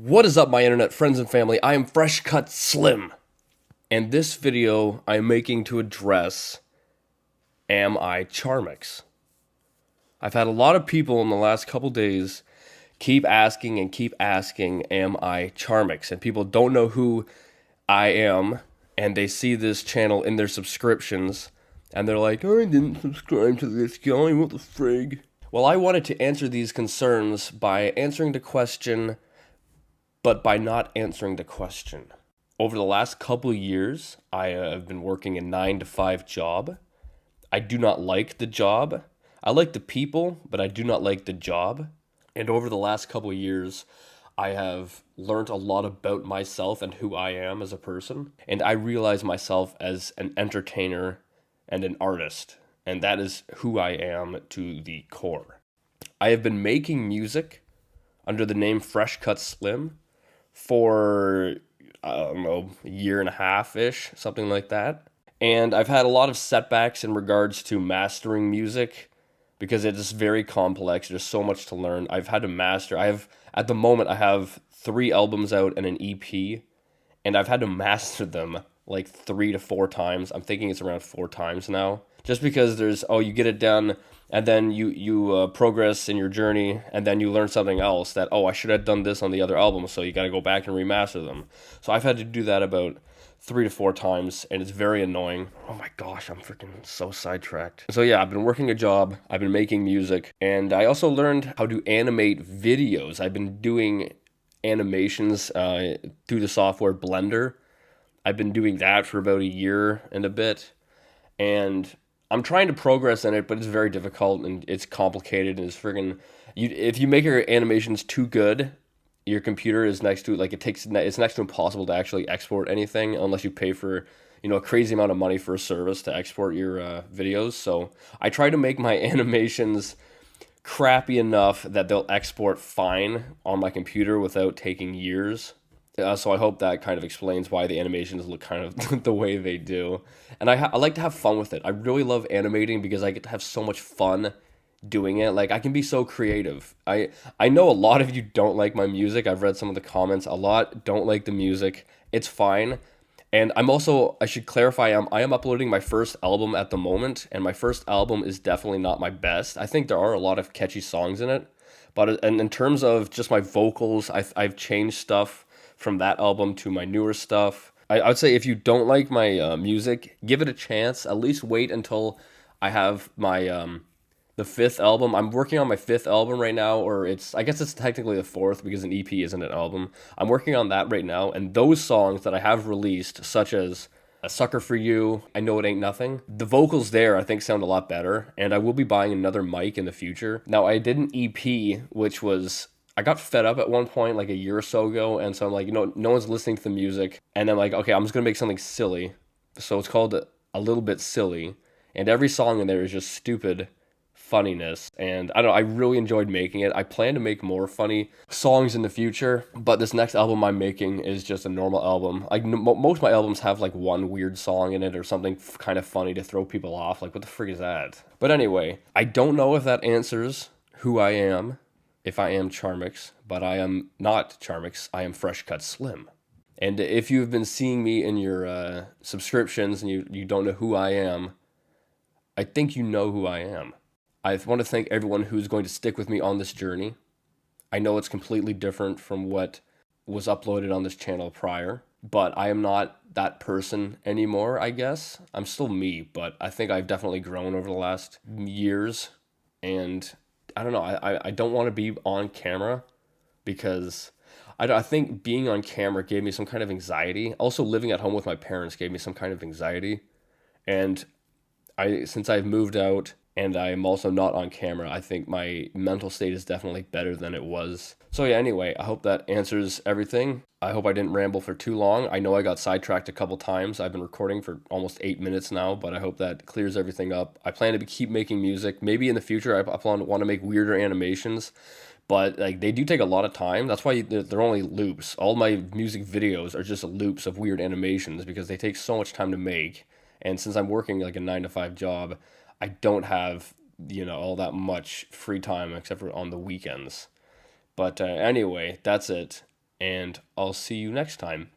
What is up, my internet friends and family? I am Fresh Cut Slim, and this video I am making to address Am I Charmx? I've had a lot of people in the last couple days keep asking, Am I Charmx? And people don't know who I am, and they see this channel in their subscriptions, and they're like, I didn't subscribe to this guy, what the frig? Well, I wanted to answer these concerns by answering the question, but by not answering the question. Over the last couple of years, I have been working a 9-to-5 job. I do not like the job. I like the people, but I do not like the job. And over the last couple of years, I have learned a lot about myself and who I am as a person. And I realize myself as an entertainer and an artist. And that is who I am to the core. I have been making music under the name Fresh Cut Slim for, I don't know, a year and a half-ish, something like that. And I've had a lot of setbacks in regards to mastering music because it is very complex. There's so much to learn. I've had to master. At the moment, I have 3 albums out and an EP, and I've had to master them like 3 to 4 times. I'm thinking it's around 4 times now. Just because you get it done, and then you progress in your journey, and then you learn something else that, I should have done this on the other album, so you got to go back and remaster them. So I've had to do that about 3 to 4 times, and it's very annoying. Oh my gosh, I'm freaking so sidetracked. So yeah, I've been working a job, I've been making music, and I also learned how to animate videos. I've been doing animations through the software Blender. I've been doing that for about a year and a bit, and I'm trying to progress in it, but it's very difficult and it's complicated and it's friggin' if you make your animations too good, your computer is next to it's next to impossible to actually export anything unless you pay for a crazy amount of money for a service to export your videos. So I try to make my animations crappy enough that they'll export fine on my computer without taking years. So I hope that kind of explains why the animations look kind of the way they do. And I like to have fun with it. I really love animating because I get to have so much fun doing it. Like, I can be so creative. I know a lot of you don't like my music. I've read some of the comments. A lot don't like the music. It's fine. And I should clarify, I am uploading my first album at the moment, and my first album is definitely not my best. I think there are a lot of catchy songs in it. But in terms of just my vocals, I've changed stuff from that album to my newer stuff. I would say if you don't like my music, give it a chance. At least wait until I have my the 5th album. I'm working on my 5th album right now, or I guess it's technically the 4th because an EP isn't an album. I'm working on that right now, and those songs that I have released, such as A Sucker for You, I Know It Ain't Nothing, the vocals there I think sound a lot better, and I will be buying another mic in the future. Now, I did an EP, which was, I got fed up at one point, like a year or so ago, and so I'm like, no one's listening to the music, and I'm like, okay, I'm just gonna make something silly. So it's called A Little Bit Silly, and every song in there is just stupid funniness, and I don't know, I really enjoyed making it. I plan to make more funny songs in the future, but this next album I'm making is just a normal album. Like, most of my albums have like one weird song in it or something kind of funny to throw people off, like what the frig is that? But anyway, I don't know if that answers who I am, if I am Charmx, but I am not Charmx. I am Fresh Cut Slim. And if you've been seeing me in your subscriptions and you don't know who I am, I think you know who I am. I want to thank everyone who's going to stick with me on this journey. I know it's completely different from what was uploaded on this channel prior, but I am not that person anymore, I guess. I'm still me, but I think I've definitely grown over the last years, and I don't know, I don't want to be on camera because I think being on camera gave me some kind of anxiety. Also, living at home with my parents gave me some kind of anxiety. And since I've moved out and I'm also not on camera, I think my mental state is definitely better than it was. So yeah, anyway, I hope that answers everything. I hope I didn't ramble for too long. I know I got sidetracked a couple times. I've been recording for almost 8 minutes now, but I hope that clears everything up. I plan to keep making music. Maybe in the future I want to make weirder animations, but like, they do take a lot of time. That's why they're only loops. All my music videos are just loops of weird animations because they take so much time to make. And since I'm working like a 9-to-5 job, I don't have, all that much free time except for on the weekends. But anyway, that's it. and I'll see you next time.